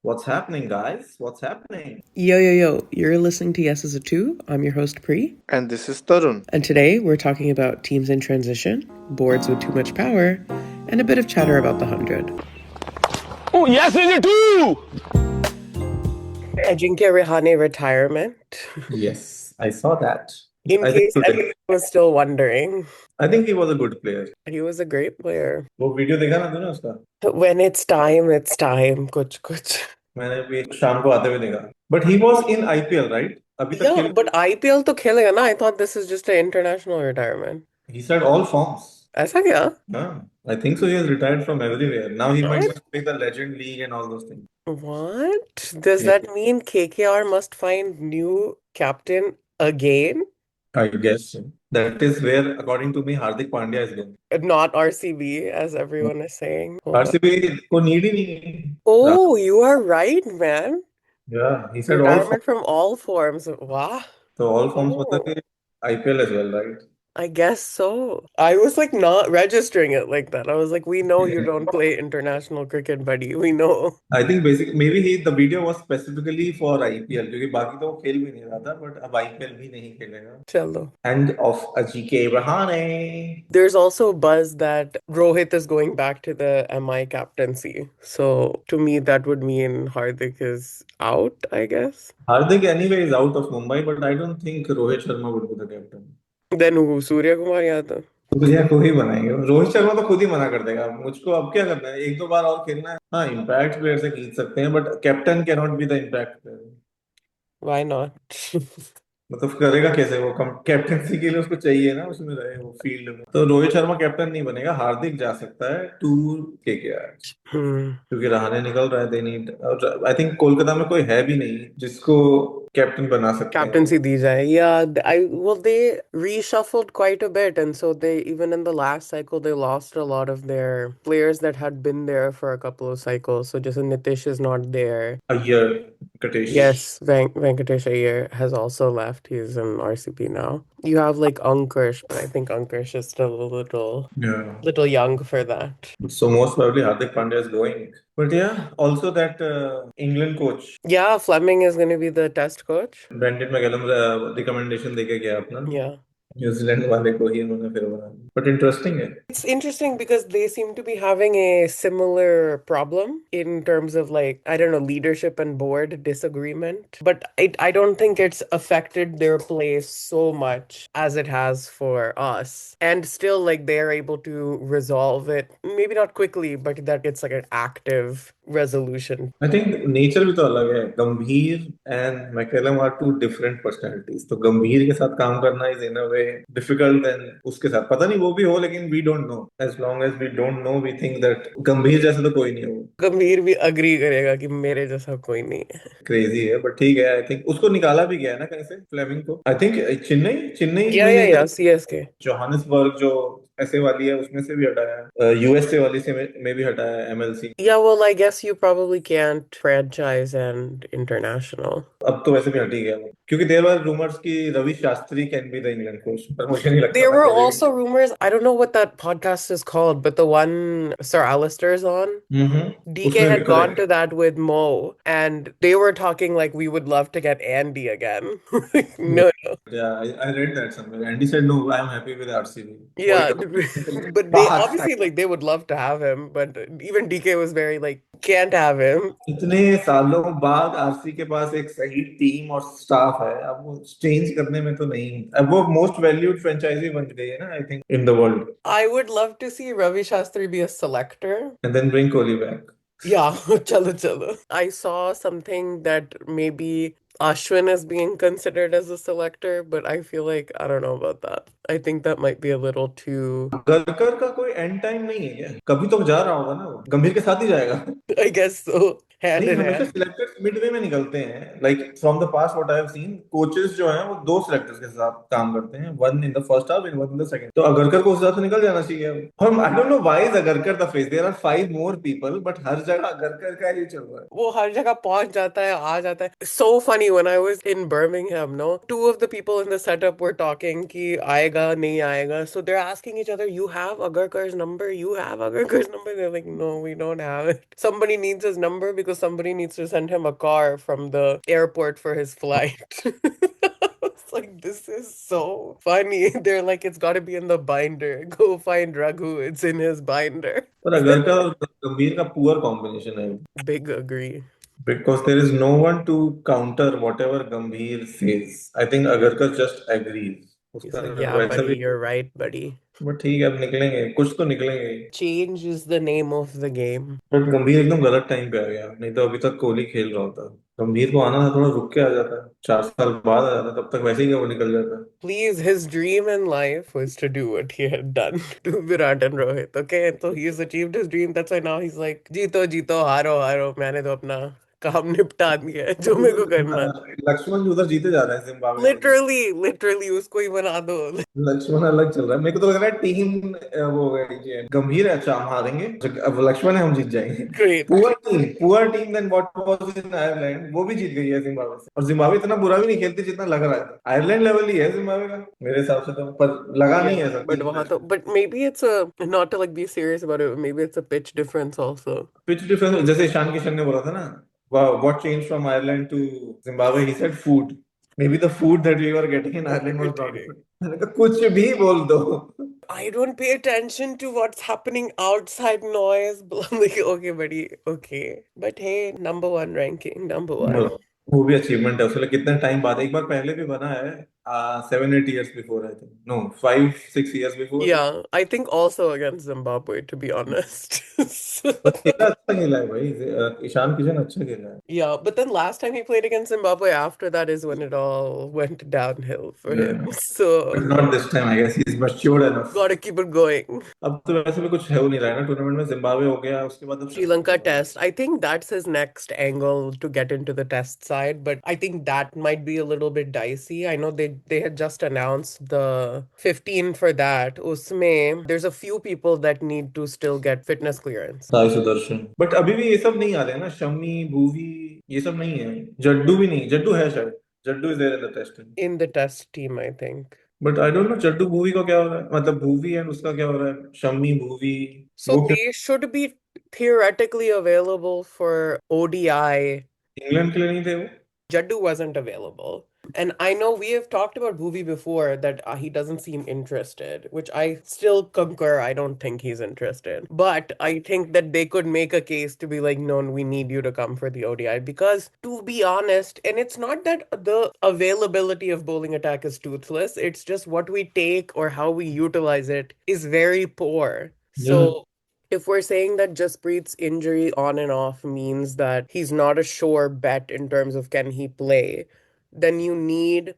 What's happening, guys? What's happening? Yo, yo, yo, you're listening to Yes as a Two. I'm your host, Pri. And this is Tarun. And today we're talking about teams in transition, boards with too much power, and a bit of chatter about the 100. Oh, yes, is it too? Ajinkya Rahane retirement. Yes, I saw that. In I think case today. anyone was still wondering, I think he was a good player. he was a great player. वो video देखा ना तूने उसका? When it's time, it's time. Kuch, kuch. मैंने भी शाम को आते हुए देखा. But he was in IPL, right? अभी तक Yeah, खेल. but IPL to खेलेगा ना. I thought this is just an international retirement. He said all forms. ऐसा क्या? I think so. He has retired from everywhere. Now he might What? just play the Legend League and all those things. What? Does Yeah, that mean KKR must find new captain again? I guess so. That is where, according to me, Hardik Pandya is going. Not RCB, as everyone is saying. Hold on. RCB को need ही नहीं है. Oh, you are right, man. Yeah, he said all forms. Retirement from all forms. Wow. So all forms मतलब Oh, कि IPL as well, right? I guess so. I was like not registering it like that. I was like, we know you don't play international cricket, buddy. We know. I think basically maybe he the video was specifically for IPL क्योंकि बाकी तो वो खेल भी नहीं रहा था but अब IPL भी नहीं खेलेगा. Chalo. End of Ajinkya Rahane. There's also buzz that Rohit is going back to the MI captaincy. So to me, that would mean Hardik is out, I guess. Hardik anyway is out of Mumbai but I don't think Rohit Sharma would be the captain. Then who? Surya Kumar Yadav. तो भैया को ही बनाएंगे. रोहित शर्मा तो खुद ही मना कर देगा. मुझको अब क्या करना है? एक दो बार और खेलना है. हाँ, इम्पैक्ट प्लेयर से खींच सकते हैं but captain can not be the impact player. Why not? मतलब करेगा कैसे वो? कैप्टनसी के लिए उसको चाहिए ना उसमें रहे वो फील्ड में. तो रोहित शर्मा कैप्टन नहीं बनेगा. हार्दिक जा सकता है टूर के आज Hmm. क्योंकि रहाणे निकल रहा है. They need. I think Kolkata में कोई है भी नहीं जिसको कैप्टन बना सकते हैं. Captaincy di jaye. Yeah, they reshuffled quite a bit, and so they even in the last cycle they lost a lot of their players that had been there for a couple of cycles. So just Nitish is not there. Iyer, कटेश. Yes, Venkatesh Iyer has also left. He's in RCB now. You have like Ankush, but I think Ankush is still a Yeah. little young for that. So most probably Hardik Pandya is going. But yeah, also that England coach Yeah, Fleming is going to be the test coach. Brendon McCullum recommendation देके गया अपना. Yeah. New Zealand वाले को ही उन्होंने फिर बना. But interesting है. It's interesting because they seem to be having a similar problem in terms of like, I don't know, leadership and board disagreement. But I don't think it's affected their play so much as it has for us. And still, like, they're able to resolve it. Maybe not quickly, but that it's like an active resolution. I think nature भी तो अलग है. Gambhir and McCullum are two different personalities. तो गंभीर के साथ काम करना is in a way difficult than उसके साथ. पता नहीं वो भी हो लेकिन we don't know. As long as we don't know we think that Gambhir जैसा तो कोई नहीं हो. गंभीर भी अग्री करेगा कि मेरे जैसा कोई नहीं है. क्रेजी है बट ठीक है. आई थिंक उसको निकाला भी गया है ना कहीं से फ्लेमिंग को. I think Chennai Chennai Yeah, में yeah, नहीं yeah. गया. CSK. जोहानिसबर्ग जो ऐसे वाली है उसमें से भी हटाया है. यूएसए वाली से में भी हटाया है MLC. Yeah, well, I guess you probably can't franchise and international. अब तो वैसे भी हट ही गया वो क्योंकि देयर वर रूमर्स कि Ravi Shastri can be the England coach पर मुझे नहीं लगता There ना were करेगा. also rumors. I don't know what that podcast is called, but the one Sir Alistair's on. DK उसमें भी had gone correct. to that with Mo, and they were talking like we would love to get Andy again. No, no. Yeah, I read that somewhere. Andy said no, I am happy with RCB. कोई Yeah, but they बात. obviously like they would love to have him, but even DK was very like can't have him. इतने सालों बाद RC के पास एक सही team और staff है. अब वो चेंज करने में तो नहीं. अब वो मोस्ट वैल्यूड फ्रेंचाइजी बन गई है ना I think in the world. I would love to see Ravi Shastri be a selector. And then bring Kohli back. Yeah, chalo chalo. I saw something that maybe Ashwin is being considered as a selector, but I feel like I don't know about that. I think that might be a little too, गरकर का कोई and time नहीं है क्या? कभी तो जा रहा होगा ना वो. गंभीर के साथ ही जाएगा. I guess so, hand नहीं, in हमेशा hand. सिलेक्टर्स मिडवे में निकलते हैं. Like from the past what I have seen coaches जो हैं वो दो सिलेक्टर्स के साथ काम करते हैं. One in the first half and one in the second. तो अगरकर को उस हिसाब से निकल जाना चाहिए. और I don't know why is Agarkar the face. There are five more people but हर जगह अगरकर का ही चल रहा है. वो हर जगह पहुंच जाता है आ जाता है. So funny when I was in Birmingham, no, two of the people in the setup were talking कि आएगा नहीं आएगा. So they're asking each other, you have Agarkar's number? You have Agarkar's number? They're like, no, we don't have it. Somebody needs his number because because somebody needs to send him a car from the airport for his flight. It's like, this is so funny. They're like, it's got to be in the binder. Go find Raghu. It's in his binder. पर अगरकर और गंभीर का poor combination है, Big agree. because there is no one to counter whatever Gambhir says. I think Agarkar just agrees. He's उसका like, yeah, वैसा buddy, भी, you're right, buddy. But ठीक है, अब निकलेंगे, कुछ तो निकलेंगे ही। Change is the name of the game. But गंभीर एकदम गलत टाइम पे आ गया, नहीं तो अभी तक कोहली खेल रहा होता। गंभीर को आना था, थोड़ा रुक के आ जाता, 4 साल बाद आ जाता, तब तक वैसे ही वो निकल जाता। Please, his dream in life was to do what he had done to Virat and Rohit. Okay, so he's achieved his dream. That's why now he's like, जीतो जीतो हारो हारो, मैंने तो अपना काम निपटा दिया है जो मेरे को करना था. लक्ष्मण जी उधर जीते जा रहे हैं जिम्बाब्वे के लिए। Literally उसको ही बना दो. लक्ष्मण अलग चल रहा है, मेरे को तो लग रहा है टीम वो हो गई है। गंभीर है, अच्छा हम हारेंगे, अब लक्ष्मण है हम जीत जाएंगे। Great. Poor team then what was in Ireland, वो भी जीत गई है जिम्बाब्वे से। और जिम्बाब्वे इतना बुरा भी नहीं खेलती जितना लग रहा है, आयरलैंड लेवल ही है जिम्बाब्वे का मेरे हिसाब से तो, पर लगा नहीं Yeah, है ऐसा but 3 मैच में। but maybe it's a, not to like be serious about it, maybe it's a pitch difference also. Pitch difference, जैसे ईशान किशन ने बोला था ना, what change from Ireland to Zimbabwe, he said food, maybe the food that we were getting in Ireland was not Irritating. Good. मैंने कहा कुछ भी बोल दो। I don't pay attention to what's happening outside noise. I'm like, okay, buddy, okay. But hey, number one ranking, number one. वो भी achievement है, उसके लिए कितने टाइम बाद, एक बार पहले भी बना है, 7-8 years before, I think, no 5-6 years before. Yeah, I think also against Zimbabwe, to be honest. But खेला अच्छा, खेला है भाई, ईशान किशन अच्छा खेला है। Yeah, but then last time he played against Zimbabwe, after that is when it all went downhill for him. But So, not this time, I guess he is matured enough. gotta keep it going. अब तो वैसे भी कुछ है वो नहीं रहा है ना टूर्नामेंट में, जिम्बाब्वे हो गया उसके बाद, अब Sri Lanka test. I think that's his next angle to get into the test side, but I think that might be a little bit dicey. I know they had just announced the 15 for that. Usme, there's a few people that need to still get fitness clearance. Sai Sudarshan, but अभी भी ये सब नहीं आ रहे हैं ना, शमी, भूवी, ये सब नहीं है, जड्डू भी नहीं, जड्डू है शायद, Jaddu is there in the test. In the test team, I think. But I don't know Jaddu Bhuvi का क्या हो रहा है, मतलब भूवी एंड उसका क्या हो रहा है, शमी भूवी, So वो they should be theoretically available for ODI. England के लिए नहीं थे वो। Jaddu wasn't available. And I know we have talked about Bhuvi before that he doesn't seem interested, which I still concur. I don't think he's interested. But I think that they could make a case to be like, no, we need you to come for the ODI. Because to be honest, and it's not that the availability of bowling attack is toothless, it's just what we take or how we utilize it is very poor. Yeah. So if we're saying that Jasprit's injury on and off means that he's not a sure bet in terms of can he play, then you need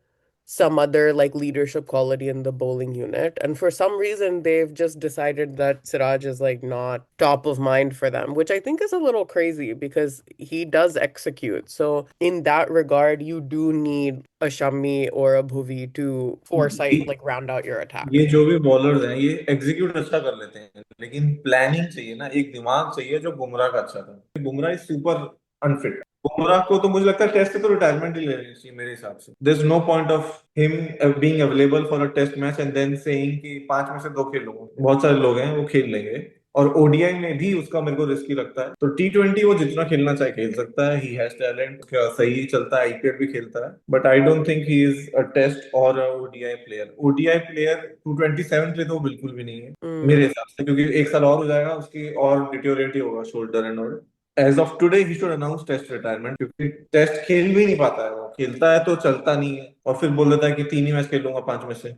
some other like leadership quality in the bowling unit. And for some reason, they've just decided that Siraj is like not top of mind for them, which I think is a little crazy because he does execute. So in that regard, you do need a Shami or a Bhuvi to foresight like round out your attack. ये जो भी bowlers हैं ये execute अच्छा कर लेते हैं, लेकिन प्लानिंग चाहिए ना, एक दिमाग चाहिए, जो बुमराह का अच्छा था। Bumrah is super unfit. Bumrah को तो मुझे लगता है टेस्ट से तो रिटायरमेंट ही ले लेनी चाहिए मेरे हिसाब से। There is no point of him being available for a test match and then saying कि 5 में से 2 खेलूंगा। बहुत सारे लोग हैं वो खेल लेंगे, और ओडीआई में भी उसका मेरे को रिस्की लगता है। तो T20 वो जितना खेलना चाहे खेल सकता है, ही हैज टैलेंट, सही चलता है, आईपीएल भी खेलता है, but I don't think he is a test और ओडीआई प्लेयर। ओडीआई प्लेयर 227 पे तो वो बिल्कुल भी नहीं है मेरे हिसाब से, क्योंकि 1 साल और हो जाएगा उसकी, और डिटोरेट ही होगा shoulder and all. As of today he should announce test retirement, क्योंकि टेस्ट खेल भी नहीं पाता है वो, खेलता है तो चलता नहीं है, और फिर बोल देता है कि 3 ही मैच खेलूंगा 5 में से।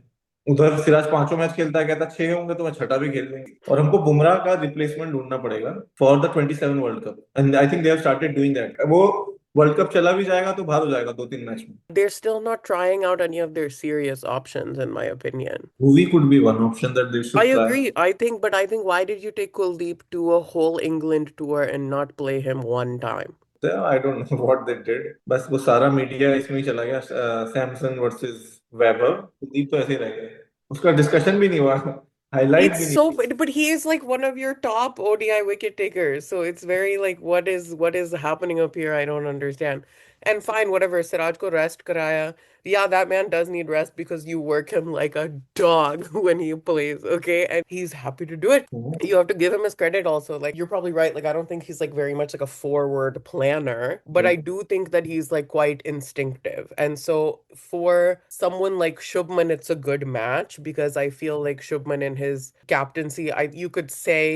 उधर सिराज 5 मैच खेलता है, कहता 6 होंगे तो मैं छठा भी खेल लूंगी। और हमको बुमराह का रिप्लेसमेंट ढूंढना पड़ेगा for the 27 world cup, and I think they have started doing that. वो वर्ल्ड कप चला भी जाएगा तो बाहर हो जाएगा 2-3 मैच में। They're still not trying out any of their serious options, in my opinion. Bhuvi could be one option that they I should try. agree. But I think why did you take Kuldeep to a whole England tour and not play him one time? I don't know what they did, बस वो सारा media इसमें ही चला गया, Samson versus weber, Kuldeep तो ऐसे ही रह गए, उसका डिस्कशन भी नहीं हुआ, हाईलाइट It's भी नहीं so, हुई। but he is like one of your top ODI wicket takers. So it's very like, what is happening up here? I don't understand. And fine, whatever. Siraj ko rest karaya. Yeah, that man does need rest because you work him like a dog when he plays, okay? And he's happy to do it. You have to give him his credit also. Like, you're probably right. Like, I don't think he's like very much like a forward planner, but I do think that he's like quite instinctive. And so for someone like Shubman, it's a good match because I feel like Shubman in his captaincy, you could say,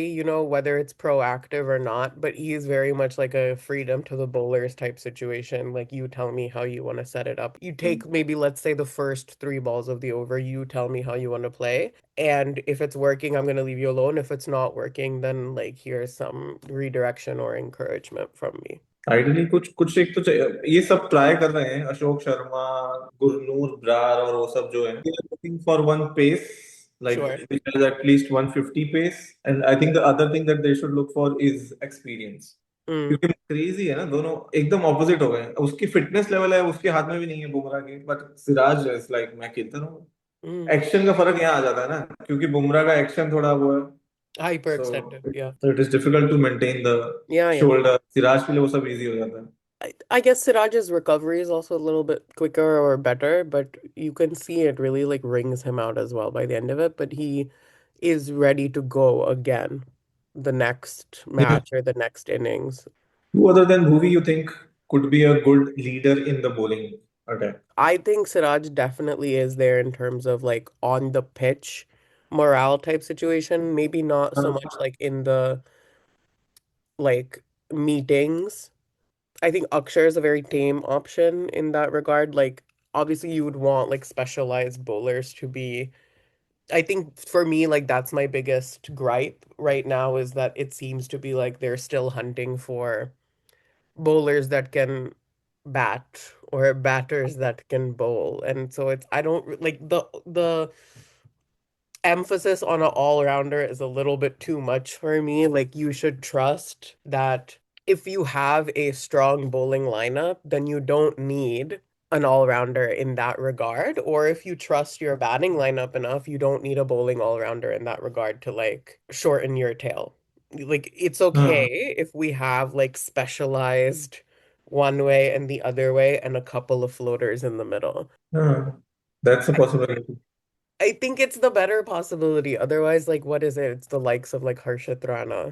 whether it's proactive or not, but he's very much like a freedom to the bowlers type situation. Like, you tell me how you want to set it up. You take maybe, let's say, the first three balls of the over, you tell me how you want to play. And if it's working, I'm going to leave you alone. If it's not working, then like here's some redirection or encouragement from me. Ideally कुछ कुछ एक तो ये सब try कर रहे हैं, अशोक शर्मा, गुरनूर ब्रार और वो सब जो है, looking for one pace like Sure. which has at least 150 pace, and I think the other thing that they should look for is experience. Mm, क्योंकि क्रेजी है ना, दोनों एकदम ऑपोजिट हो गए हैं। उसकी फिटनेस लेवल है उसके हाथ में भी नहीं है बुमराह के, बट सिराज इज लाइक मैं खेलता रहूँ। mm. एक्शन का फर्क यहाँ आ जाता है ना, क्योंकि बुमराह का एक्शन थोड़ा वो है, so Hyperextended. Yeah. It is difficult to maintain the Yeah, yeah. Shoulder. Siraj के लिए वो सब इजी हो जाता है। I guess Siraj's recovery is also a little bit quicker or better, but you can see it really like wrings him out as well by the end of it. But he is ready to go again the next Yeah. match or the next innings. Who other than Bhuvi you think could be a good leader in the bowling attack? I think Siraj definitely is there in terms of like on the pitch morale type situation. Maybe not so much like in the like meetings. I think Akshar is a very tame option in that regard. Like, obviously, you would want like specialized bowlers to be. I think for me, like, that's my biggest gripe right now is that it seems to be like they're still hunting for bowlers that can bat or batters that can bowl. And so I don't like the emphasis on an all-rounder is a little bit too much for me. Like, you should trust that if you have a strong bowling lineup, then you don't need an all-rounder in that regard. Or if you trust your batting lineup enough, you don't need a bowling all-rounder in that regard to like shorten your tail. Like, it's हाँ, okay if we have like specialized one way and the other way and a couple of floaters in the middle. हाँ, that's a possibility. I think it's the better possibility. Otherwise, like, what is it? It's the likes of like Harshit Rana.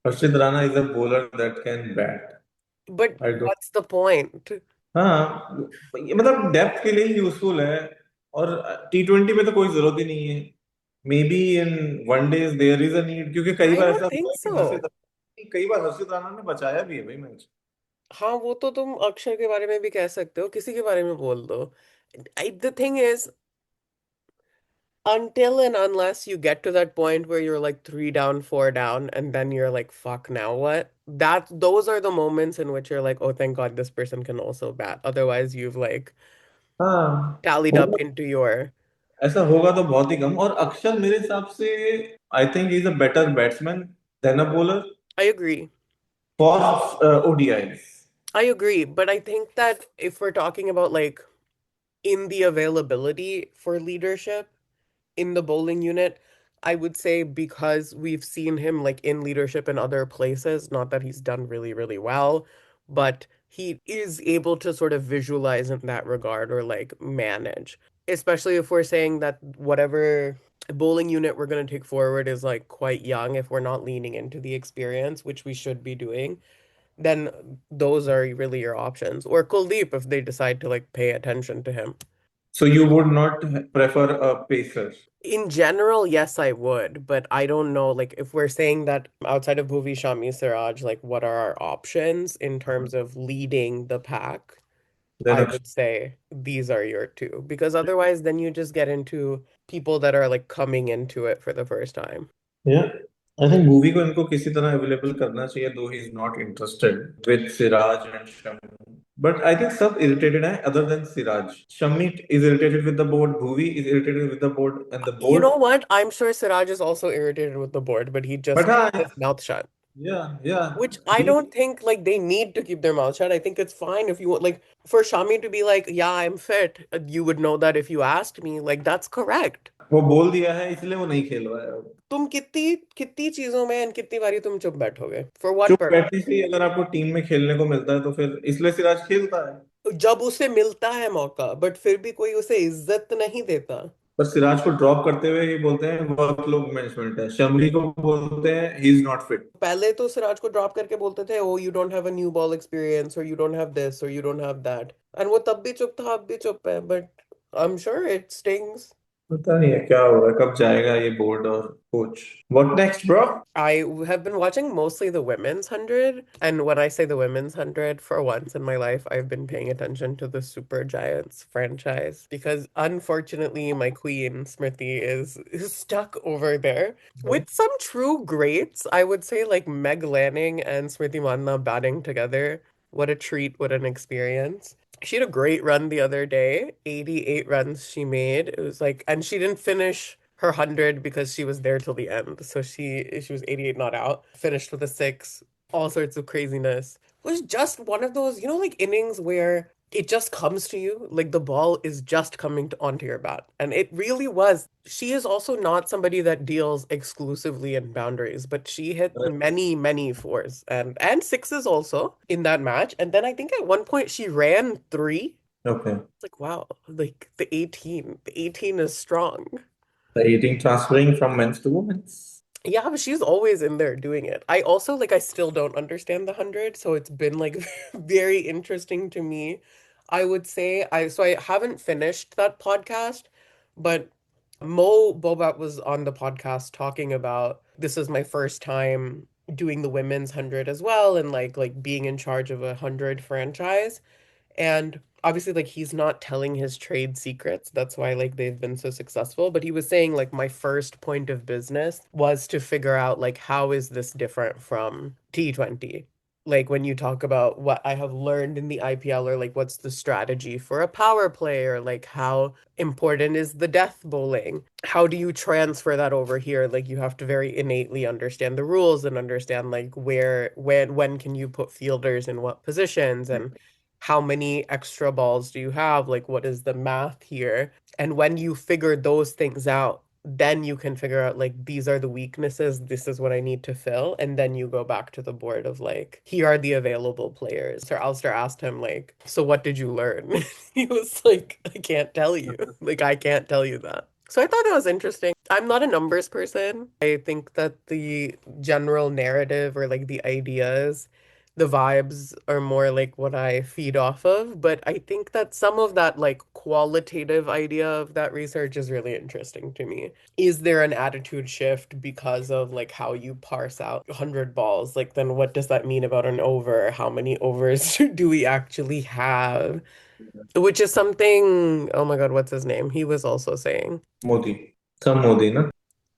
Harshit Rana is a bowler that can bat. But I don't. what's the point? हाँ, ये मतलब depth के लिए useful है, और T20 में तो कोई जरूरत ही नहीं है। Maybe in one days there is a need, क्योंकि कई I बार ऐसा don't हुआ think है कि हर्षित, so. कई बार हर्षित राणा ने बचाया भी है भाई मैच। हाँ, वो तो तुम अक्षर के बारे में भी कह सकते हो, किसी के बारे में बोल दो। The thing is, until and unless you get to that point where you're like three down, four down, and then you're like, fuck, now what? Those are the moments in which you're like, oh, thank God this person can also bat. Otherwise, you've like हाँ, tallied up होगा, into your. ऐसा होगा तो बहुत ही कम। और अक्षर मेरे हिसाब से I think is a better batsman than a bowler I agree. For ODIs. I agree, but I think that if we're talking about like in the availability for leadership in the bowling unit, I would say because we've seen him like in leadership in other places, not that he's done really, really well, but he is able to sort of visualize in that regard or like manage, especially if we're saying that whatever bowling unit we're going to take forward is like quite young, if we're not leaning into the experience, which we should be doing, then those are really your options. Or Kuldeep if they decide to like pay attention to him. So you would not prefer a pacer? In general, yes, I would, but I don't know. Like, if we're saying that outside of Bhuvi, Shami, Siraj, like, what are our options in terms of leading the pack? Then I Akshay. would say these are your two, because otherwise, then you just get into people that are like coming into it for the first time. Yeah, I think movie को इनको किसी तरह available करना चाहिए, दो he is not interested with Siraj and Shami. But I think सब irritated है other than Siraj. Shami is irritated with the board, Bhuvi is irritated with the board, and the You board. know what? I'm sure Siraj is also irritated with the board, but he but just हाँ, keeps his mouth shut. या Which I he, don't think like they need to keep their mouth shut. I think it's fine if you want, like, for Shami to be like, yeah, I'm fit. You would know that if you asked me. Like, that's correct. वो बोल दिया है इसलिए वो नहीं खेल रहा है अब। तुम कितनी कितनी चीजों में and कितनी बारी तुम चुप बैठोगे? For what चुप purpose? बैठने से ही अगर आपको टीम में खेलने को मिलता है तो फिर इसलिए सिराज खेलता है। जब उसे मिलता है मौका बट फिर भी कोई उसे इज्जत नहीं देता। पर सिराज को ड्रॉप करते हुए ये बोलते हैं वर्कलोड मैनेजमेंट है, शमरी को बोलते हैं ही इज नॉट फिट। पहले तो सिराज को ड्रॉप करके बोलते थे oh you don't have a new ball experience और यू डोंट हैव दिस और you don't have that, and वो तब भी चुप था अब भी चुप है, but I am sure it stings. पता नहीं है क्या हो रहा है, कब जाएगा ये बोर्ड और coach. What next bro? I have been watching mostly the women's 100. And when I say the women's 100, for once in my life, I've been paying attention to the Super Giants franchise because unfortunately, my queen, is stuck over there with some true greats. I would say like Meg Lanning and Smriti Manna batting together. What a treat, what an experience. She had a great run the other day, 88 runs she made. It was like, and she didn't finish her 100 because she was there till the end. So she was 88 not out, finished with a six, all sorts of craziness. It was just one of those, like innings where it just comes to you, like the ball is just coming onto your bat. And it really was. She is also not somebody that deals exclusively in boundaries, but she hit many, many fours and sixes also in that match. And then I think at one point she ran three. Okay. It's like, wow, like the 18 is strong. The eating transferring from men's to women's. Yeah, but she's always in there doing it. I also like I still don't understand the 100, so it's been like very interesting to me. I would say I haven't finished that podcast, but Mo Bobat was on the podcast talking about this is my first time doing the women's 100 as well and like being in charge of a 100 franchise. And obviously, like, he's not telling his trade secrets. That's why, like, they've been so successful. But he was saying, like, my first point of business was to figure out, like, how is this different from T20? Like, when you talk about what I have learned in the IPL, or like, what's the strategy for a power play, or like, how important is the death bowling? How do you transfer that over here? Like, you have to very innately understand the rules and understand, like, when can you put fielders in what positions and how many extra balls do you have? Like, what is the math here? And when you figure those things out, then you can figure out like these are the weaknesses, this is what I need to fill, and then you go back to the board of like, here are the available players. Sir Alistair asked him like, so what did you learn? He was like, I can't tell you. Like, I can't tell you that. So I thought that was interesting. I'm not a numbers person. I think that the general narrative or like the ideas, the vibes are more like what I feed off of, but I think that some of that like qualitative idea of that research is really interesting to me. Is there an attitude shift because of like how you parse out 100 balls? Like then what does that mean about an over? How many overs do we actually have? Which is something, oh my God, what's his name? He was also saying. Modi, some Modi ना,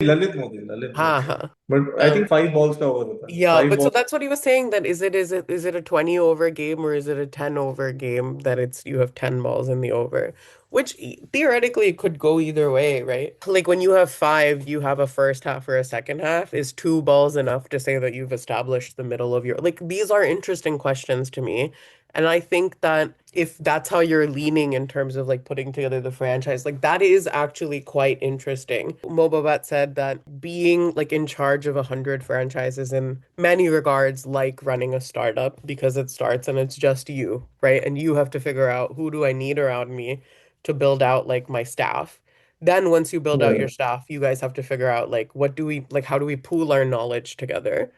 ललित मोदी, ललित हाँ मोदी। हाँ. But I Um, think 5 balls का over होता है, Yeah, five but so ball that's what he was saying that is it a 20 over game or is it a 10 over game that it's you have 10 balls in the over, which theoretically could go either way, right? Like when you have five, you have a first half or a second half. Is two balls enough to say that you've established the middle of your like these are interesting questions to me. And I think that if that's how you're leaning in terms of like putting together the franchise, like that is actually quite interesting. Mobabat said that being like in charge of 100 franchises in many regards like running a startup because it starts and it's just you, right? And you have to figure out who do I need around me to build out like my staff. Then once you build out your staff, you guys have to figure out like what do we like how do we pool our knowledge together?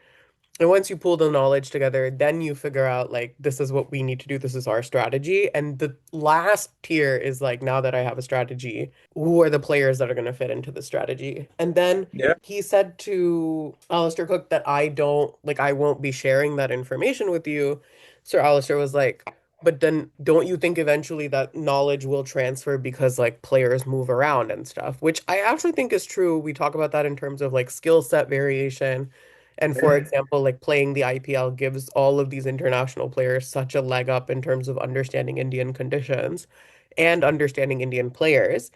And once you pull the knowledge together, then you figure out like this is what we need to do, this is our strategy. And the last tier is like now that I have a strategy, who are the players that are going to fit into the strategy? And then या he said to Alistair Cook that I don't like I won't be sharing that information with you. Sir Alistair was like, but then don't you think eventually that knowledge will transfer because like players move around and stuff, which I actually think is true. We talk about that in terms of like skill set variation and for example, like playing the IPL gives all of these international players such a leg up in terms of understanding Indian conditions and understanding Indian players.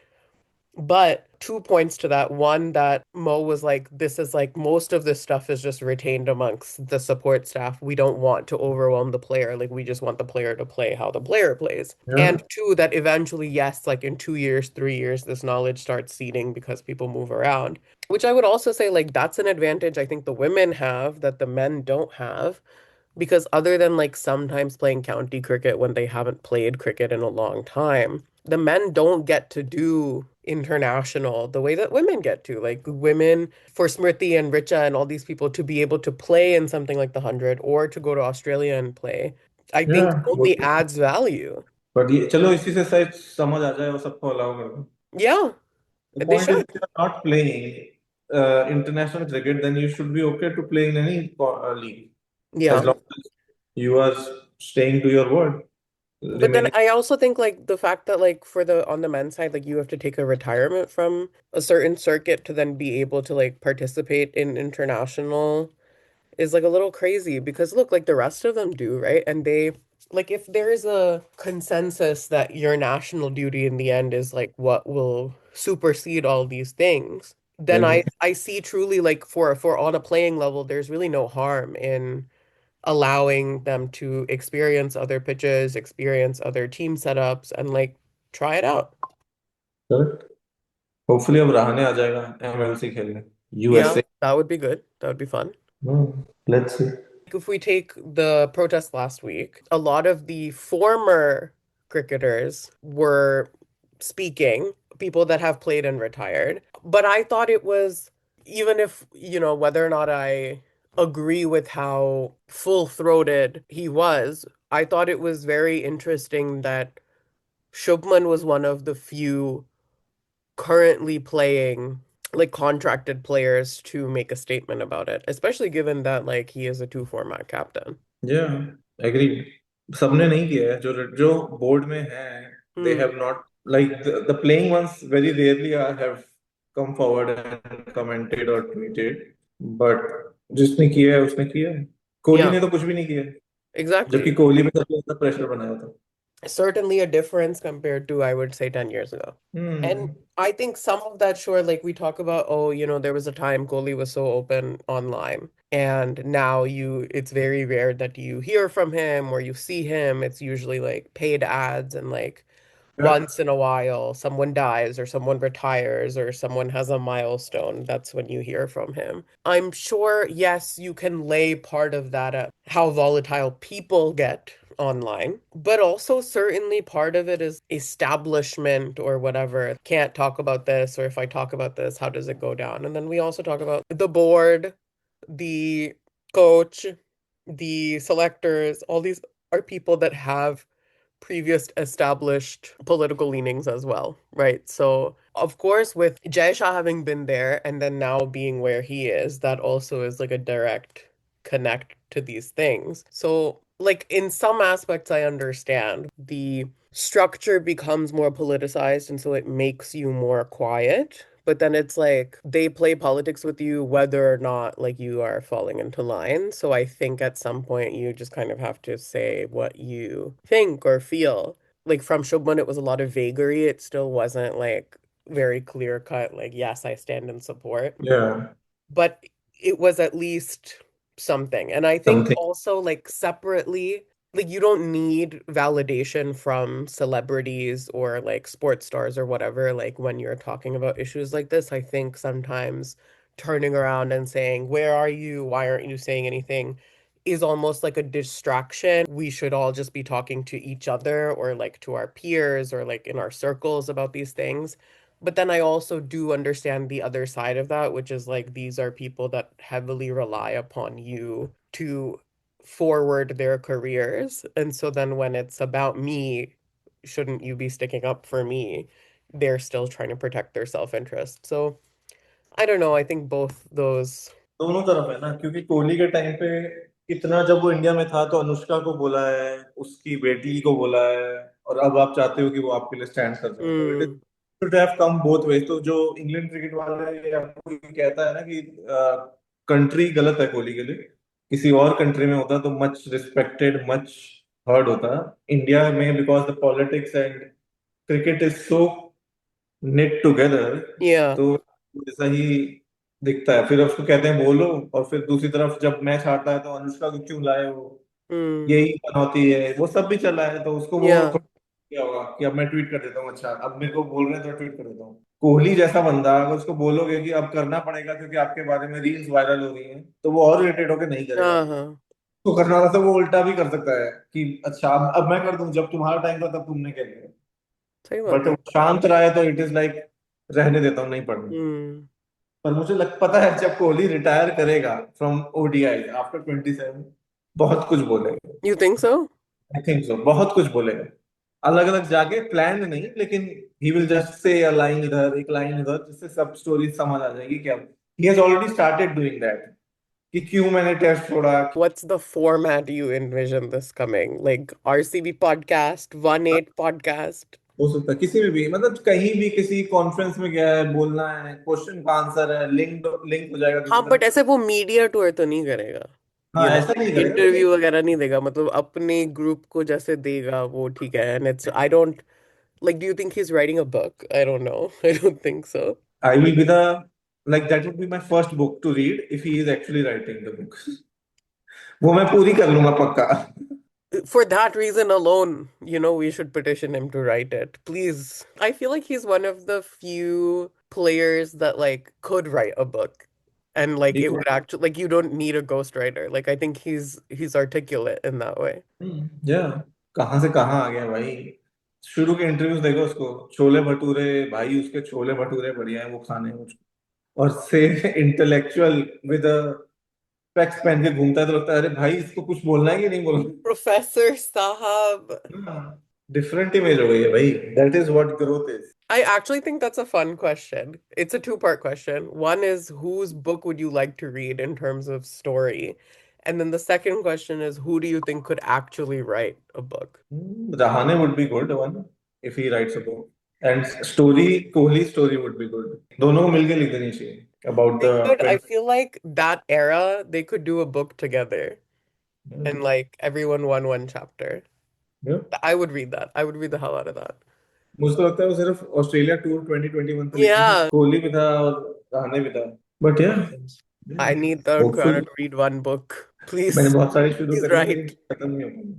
But 2 points to that. One, that Mo was like, this is like most of this stuff is just retained amongst the support staff. We don't want to overwhelm the player. Like, we just want the player to play how the player plays. And two, that eventually, yes, like in 2 years, 3 years, this knowledge starts seeding because people move around. Which I would also say, like, that's an advantage I think the women have that the men don't have, because other than like sometimes playing county cricket when they haven't played cricket in a long time, the men don't get to do international the way that women get to. Like women, for Smriti and Richa and all these people to be able to play in something like the 100 or to go to Australia and play, I think Yeah, वो only तो adds value. But ये चलो इसी से शायद समझ आ जाए और सबको अलाउ कर दो. Yeah, The they point is, if should. you are not playing international cricket, then you should be okay to play in any league, as Yeah. long as you are staying to your word, But then remaining. I also think like the fact that like for the on the men's side, like you have to take a retirement from a certain circuit to then be able to like participate in international is like a little crazy because look, like the rest of them do, right? And they like if there is a consensus that your national duty in the end is like what will supersede all these things, then Then I see truly like for on a playing level, there's really no harm in allowing them to experience other pitches, experience other team setups, and like try it out. correct. Hopefully अब रहाणे आ जाएगा MLC खेलने Yeah, USA. that would be good. That would be fun. Let's see. If we take the protest last week, a lot of the former cricketers were speaking, people that have played and retired. But I thought it was, even if, whether or not I agree with how full-throated he was, I thought it was very interesting that Shubman was one of the few currently playing like contracted players to make a statement about it, especially given that like he is a two format captain. या agree. सबने नहीं किया है जो जो board में है. They Hmm. Have not like the playing ones very rarely have come forward and commented और ट्वीटेड. बट जिसने किया है उसने किया है. कोहली Yeah, ने तो कुछ भी नहीं किया है, जबकि exactly. कोहली पे सबसे ज्यादा प्रेशर बनाया था. Certainly a difference compared to, I would say, 10 years ago. And hmm. I think some of that, sure, like we talk about, oh, there was a time Kohli was so open online. And now it's very rare that you hear from him or you see him. It's usually like paid ads and like once in a while someone dies or someone retires or someone has a milestone. That's when you hear from him. I'm sure, yes, you can lay part of that at how volatile people get online, but also certainly part of it is establishment or whatever. Can't talk about this, or if I talk about this, how does it go down? And then we also talk about the board, the coach, the selectors, all these are people that have previous established political leanings as well, right? So, of course, with Jay Shah having been there and then now being where he is, that also is like a direct connect to these things. So, like in some aspects, I understand the structure becomes more politicized, and so it makes you more quiet. But then it's like they play politics with you whether or not like you are falling into line. So I think at some point you just kind of have to say what you think or feel. Like from Shubman, it was a lot of vagary. It still wasn't like very clear cut, like, yes, I stand in support, या but it was at least something. And I think something. also like separately, like you don't need validation from celebrities or like sports stars or whatever, like when you're talking about issues like this. I think sometimes turning around and saying, "Where are you? Why aren't you saying anything?" is almost like a distraction. We should all just be talking to each other or like to our peers or like in our circles about these things. But then I also do understand the other side of that, which is like these are people that heavily rely upon you to forward their careers. And so then when it's about me, shouldn't you be sticking up for me? They're still trying to protect their self-interest. So I don't know. I think both those. दोनों तरफ है ना, क्योंकि कोहली के time पे इतना जब वो इंडिया में था तो अनुष्का को बोला है, उसकी बेटी को बोला है, और अब आप चाहते हो कि वो आपके लिए स्टैंड कर रहे हैं. तो it is Mm, should have come both ways. तो जो इंग्लैंड क्रिकेट वाले आपको ये कहता है ना कि कंट्री गलत है कोहली के लिए, किसी और कंट्री में होता तो मच रिस्पेक्टेड, मच हर्ड होता. इंडिया में because the politics and cricket is so knit together, yeah. तो ऐसा ही दिखता है. फिर उसको कहते हैं बोलो, और फिर दूसरी तरफ जब मैच हारता है तो अनुष्का को क्यों लाए हो, Mm, यही बनौती है, वो सब भी चला है. तो उसको वो yeah. थोड़ा क्या होगा कि अब मैं ट्वीट कर देता हूँ, अच्छा अब मेरे को बोल रहे हैं तो ट्वीट कर देता हूँ. कोहली जैसा बंदा अगर उसको बोलोगे कि अब करना पड़ेगा क्योंकि आपके बारे में रील्स वायरल हो रही हैं, तो वो और इरिटेट होकर नहीं करेगा. Uh-huh. तो करना था, तो वो उल्टा भी कर सकता है कि अच्छा अब मैं कर दूं, जब तुम्हारा टाइम था तब तुमने क्या किया। सही बट बात है। शांत रहा है तो इट इज लाइक रहने देता हूँ, नहीं पढ़ना। हम्म। पर मुझे पता है जब कोहली रिटायर करेगा फ्रॉम ओडीआई आफ्टर 27, बहुत कुछ बोलेगा। You think so? I think so, बहुत कुछ बोलेगा। अलग अलग जाके, प्लान नहीं, लेकिन he will just say a line इधर, एक लाइन इधर, जिससे सब स्टोरी समझ आ जाएगी क्या। He has already started doing that, कि क्यों मैंने टेस्ट छोड़ा। What's the format you envision this coming? Like RCB podcast, 1-8 podcast? हो सकता है किसी में भी, मतलब कहीं भी किसी कॉन्फ्रेंस में गया है, बोलना है, क्वेश्चन का आंसर है, लिंक लिंक हो जाएगा हाँ, किसी बट तरह। ऐसे वो मीडिया टूर तो नहीं करेगा। हाँ, ऐसा नहीं करेगा लेकिन इंटरव्यू वगैरह नहीं देगा, मतलब अपने ग्रुप को जैसे देगा वो ठीक है। And it's I don't like, do you think he's writing a book? I don't know. I don't think so. I will be the, like that would be my first book to read if he is actually writing the book. वो मैं पूरी कर लूंगा पक्का। For that reason alone, we should petition him to write it. Please. I feel like he's one of the few players that like could write a book. And like it would actually like you don't need a ghostwriter. Like I think he's articulate in that way. या कहाँ से कहाँ आ गया भाई। शुरू के interviews देखो उसको, छोले भटूरे भाई, उसके छोले भटूरे बढ़िया है, वो खाने हैं मुझको। और से इंटेलेक्चुअल विद स्पेक्स पहन के घूमता है, तो लगता है अरे भाई इसको कुछ बोलना है कि नहीं बोलना। Professor Sahab. डिफरेंट इमेज हो गई है भाई, that is what growth is. I actually think that's a fun question. It's a two-part question. One is whose book would you like to read in terms of story? And then the second question is who do you think could actually write a book? Rahane would be good one if he rights a book, and story, Kohli story would be good. दोनों को मिलके लिख देनी चाहिए about They could, I the feel like that era, they could do a book together and 20। like everyone won one chapter. I would read that. I would read the hell out of that. मुझे तो लगता है वो सिर्फ Australia tour 2021 पे लिखेंगे, Yeah. Kohli भी था और रहाने भी था। बट या I need the Crown hopeful, to read one book. मैंने Please, बहुत सारी शुरू please करी है लेकिन write. खत्म नहीं हो पाई।